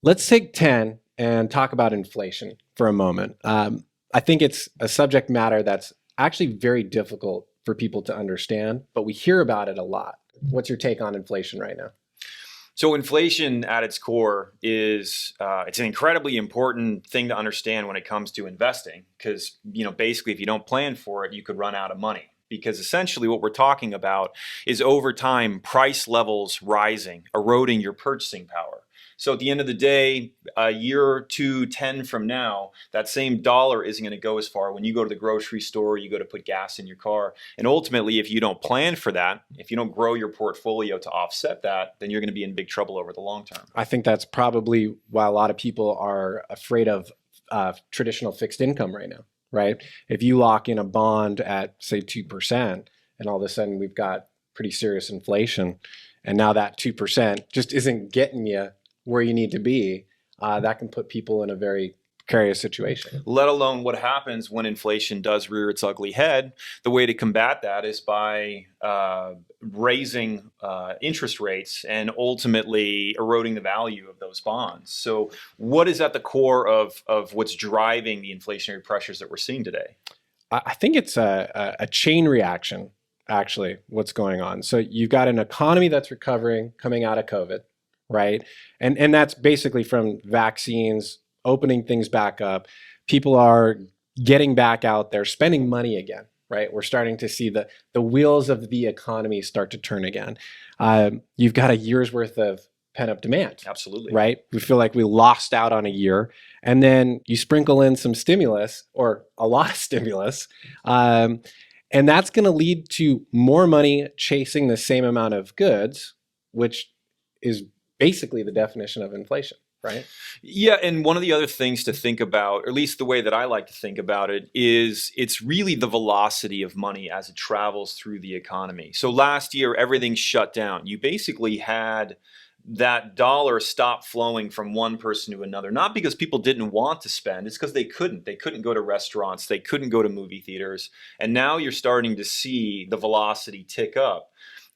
Let's take 10 and talk about inflation for a moment. I think it's a subject matter that's actually very difficult for people to understand, but we hear about it a lot. What's your take on inflation right now? So inflation at its core is it's an incredibly important thing to understand when it comes to investing because basically if you don't plan for it you could run out of money because essentially what we're talking about is over time price levels rising, eroding your purchasing power. So at the end of the day, a year or two, 10 from now, that same dollar isn't going to go as far. When you go to the grocery store, you go to put gas in your car. And ultimately, if you don't plan for that, if you don't grow your portfolio to offset that, then you're going to be in big trouble over the long term. I think that's probably why a lot of people are afraid of traditional fixed income right now, right? If you lock in a bond at, say, 2%, and all of a sudden we've got pretty serious inflation, and now that 2% just isn't getting you where you need to be, that can put people in a very precarious situation. Let alone what happens when inflation does rear its ugly head. The way to combat that is by raising interest rates and ultimately eroding the value of those bonds. So what is at the core of what's driving the inflationary pressures that we're seeing today? I think it's a chain reaction, actually, what's going on. So you've got an economy that's recovering coming out of COVID, right? And that's basically from vaccines, opening things back up. People are getting back out there, spending money again, right? We're starting to see the wheels of the economy start to turn again. You've got a year's worth of pent up demand. Absolutely. Right? We feel like we lost out on a year. And then you sprinkle in some stimulus or a lot of stimulus. And that's going to lead to more money chasing the same amount of goods, which is basically the definition of inflation, right? Yeah, and one of the other things to think about, or at least the way that I like to think about it, is it's really the velocity of money as it travels through the economy. So last year, everything shut down. You basically had that dollar stop flowing from one person to another, not because people didn't want to spend, it's because they couldn't. They couldn't go to restaurants, they couldn't go to movie theaters. And now you're starting to see the velocity tick up.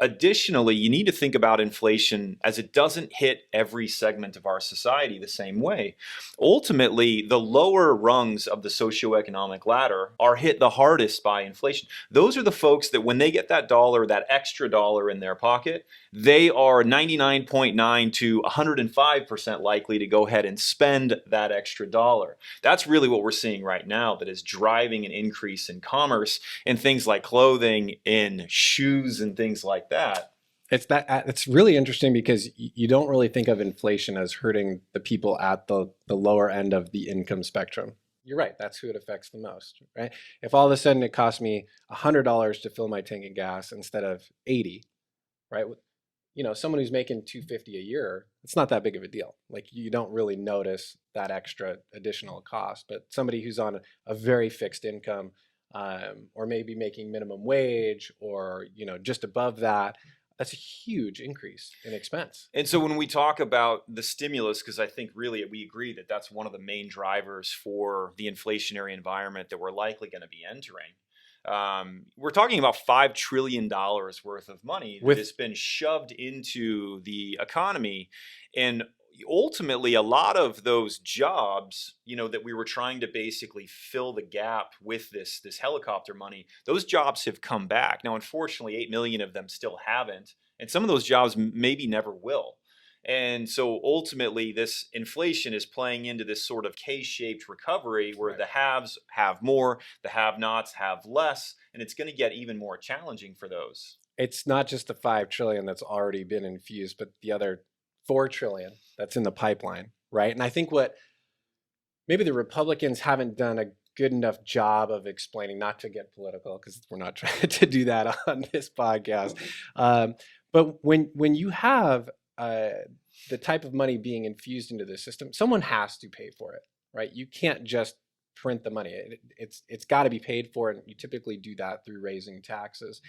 Additionally, you need to think about inflation as it doesn't hit every segment of our society the same way. Ultimately, the lower rungs of the socioeconomic ladder are hit the hardest by inflation. Those are the folks that when they get that dollar, that extra dollar in their pocket, they are 99.9 to 105% likely to go ahead and spend that extra dollar. That's really what we're seeing right now that is driving an increase in commerce in things like clothing, in shoes, and things like that. It's really interesting because you don't really think of inflation as hurting the people at the lower end of the income spectrum. You're right. That's who it affects the most, right? If all of a sudden it costs me $100 to fill my tank of gas instead of 80, right? Someone who's making 250 a year, it's not that big of a deal. Like you don't really notice that extra additional cost. But somebody who's on a very fixed income, or maybe making minimum wage, or just above that, that's a huge increase in expense. And so when we talk about the stimulus, because I think really we agree that that's one of the main drivers for the inflationary environment that we're likely going to be entering. We're talking about $5 trillion worth of money that has been shoved into the economy. And ultimately, a lot of those jobs, that we were trying to basically fill the gap with this helicopter money, those jobs have come back. Now, unfortunately, 8 million of them still haven't. And some of those jobs maybe never will. And so ultimately, this inflation is playing into this sort of K-shaped recovery where the haves have more, the have-nots have less, and it's going to get even more challenging for those. It's not just the 5 trillion that's already been infused, but the other 4 trillion that's in the pipeline, right? And I think what maybe the Republicans haven't done a good enough job of explaining, not to get political, because we're not trying to do that on this podcast. But when you have the type of money being infused into the system, someone has to pay for it, right? You can't just print the money. It's got to be paid for, and you typically do that through raising taxes.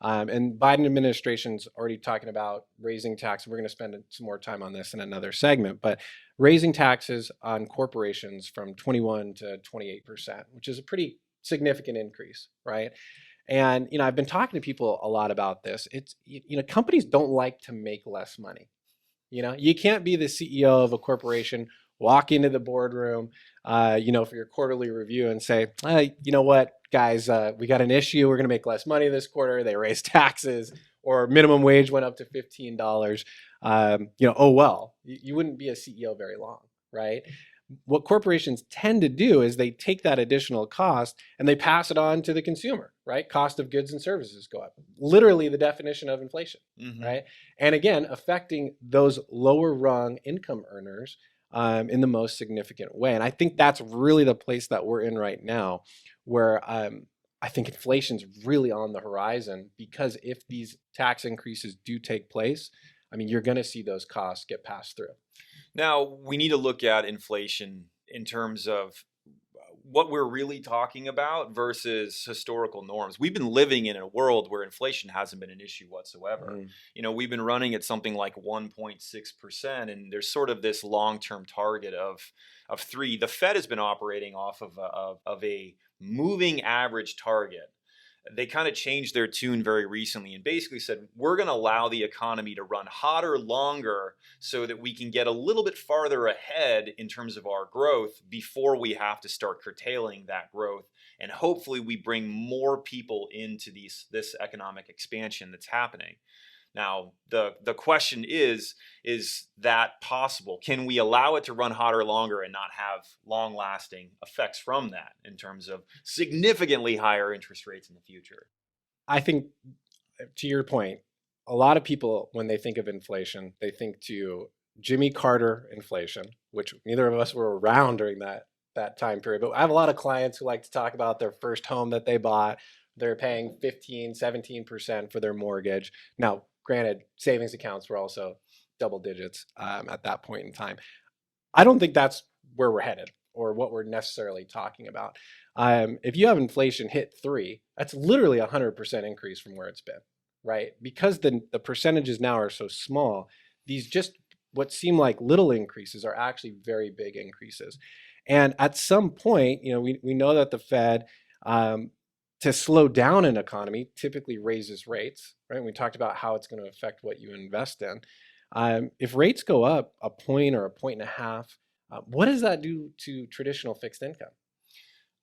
And Biden administration's already talking about raising taxes. We're going to spend some more time on this in another segment, but raising taxes on corporations from 21 to 28%, which is a pretty significant increase, right? And I've been talking to people a lot about this. It's companies don't like to make less money, You can't be the CEO of a corporation, walk into the boardroom, for your quarterly review and say, you know what, guys, we got an issue. We're going to make less money this quarter. They raised taxes, or minimum wage went up to $15. Oh well, you wouldn't be a CEO very long, right? What corporations tend to do is they take that additional cost and they pass it on to the consumer, right? Cost of goods and services go up. Literally the definition of inflation, right? And again, affecting those lower rung income earners in the most significant way. And I think that's really the place that we're in right now, where I think inflation's really on the horizon, because if these tax increases do take place, you're going to see those costs get passed through. Now, we need to look at inflation in terms of what we're really talking about versus historical norms. We've been living in a world where inflation hasn't been an issue whatsoever. We've been running at something like 1.6%, and there's sort of this long-term target of 3. The Fed has been operating off of a moving average target. They kind of changed their tune very recently and basically said, we're going to allow the economy to run hotter longer so that we can get a little bit farther ahead in terms of our growth before we have to start curtailing that growth. And hopefully we bring more people into this economic expansion that's happening. Now, the question is that possible? Can we allow it to run hotter longer and not have long-lasting effects from that in terms of significantly higher interest rates in the future? I think, to your point, a lot of people, when they think of inflation, they think to Jimmy Carter inflation, which neither of us were around during that time period. But I have a lot of clients who like to talk about their first home that they bought. They're paying 15, 17% for their mortgage. Now, granted, savings accounts were also double digits at that point in time. I don't think that's where we're headed or what we're necessarily talking about. If you have inflation hit 3, that's literally a 100% increase from where it's been, right? Because the percentages now are so small, these just what seem like little increases are actually very big increases. And at some point, we know that the Fed, to slow down an economy, typically raises rates, right? We talked about how it's going to affect what you invest in. If rates go up a point or a point and a half, what does that do to traditional fixed income?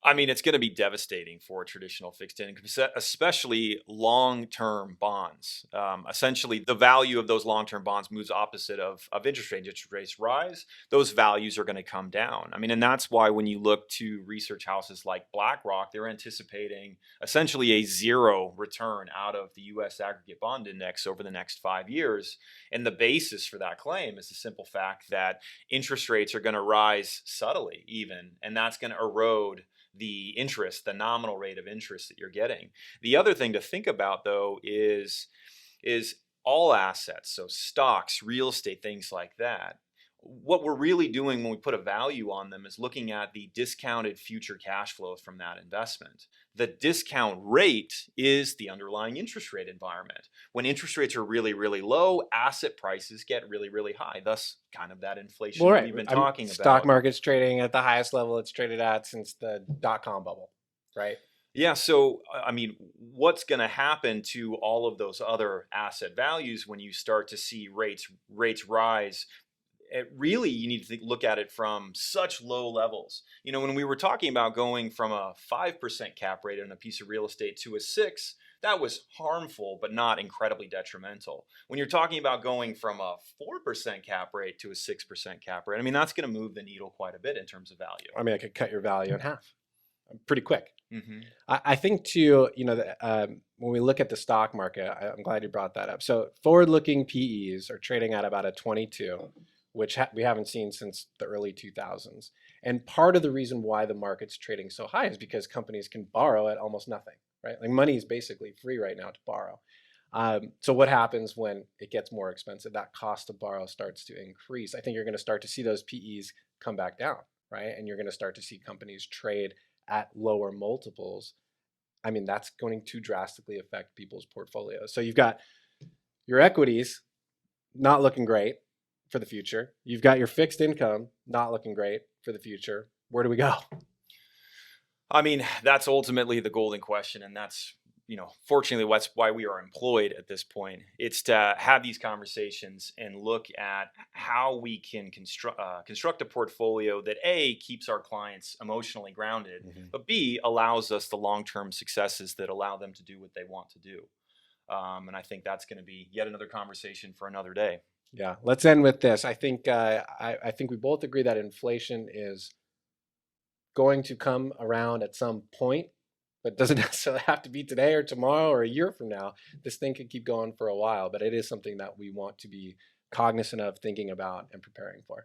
It's going to be devastating for traditional fixed income, especially long-term bonds. Essentially, the value of those long-term bonds moves opposite of interest rates. Interest rates rise, those values are going to come down. And that's why when you look to research houses like BlackRock, they're anticipating essentially a 0 return out of the U.S. aggregate bond index over the next 5 years. And the basis for that claim is the simple fact that interest rates are going to rise subtly even, and that's going to erode the nominal rate of interest that you're getting. The other thing to think about, though, is all assets, so stocks, real estate, things like that. What we're really doing when we put a value on them is looking at the discounted future cash flows from that investment. The discount rate is the underlying interest rate environment. When interest rates are really, really low, asset prices get really, really high. Thus, kind of that inflation that we've been talking about. Stock market's trading at the highest level it's traded at since the dot-com bubble, right? Yeah, so what's going to happen to all of those other asset values when you start to see rates rise? Really, you need to look at it from such low levels. When we were talking about going from a 5% cap rate on a piece of real estate to a 6, that was harmful, but not incredibly detrimental. When you're talking about going from a 4% cap rate to a 6% cap rate, that's going to move the needle quite a bit in terms of value. I could cut your value in half pretty quick. Mm-hmm. I think too, when we look at the stock market, I'm glad you brought that up. So forward-looking PEs are trading at about a 22, which we haven't seen since the early 2000s. And part of the reason why the market's trading so high is because companies can borrow at almost nothing, right? Like money is basically free right now to borrow. So what happens when it gets more expensive? That cost to borrow starts to increase. I think you're going to start to see those PEs come back down, right? And you're going to start to see companies trade at lower multiples. That's going to drastically affect people's portfolios. So you've got your equities not looking great for the future. You've got your fixed income not looking great for the future. Where do we go? That's ultimately the golden question, and that's fortunately, that's why we are employed at this point. It's to have these conversations and look at how we can construct a portfolio that A, keeps our clients emotionally grounded, but B, allows us the long-term successes that allow them to do what they want to do. And I think that's going to be yet another conversation for another day. Yeah, let's end with this. I think I think we both agree that inflation is going to come around at some point, but doesn't necessarily have to be today or tomorrow or a year from now. This thing could keep going for a while, but it is something that we want to be cognizant of, thinking about, and preparing for.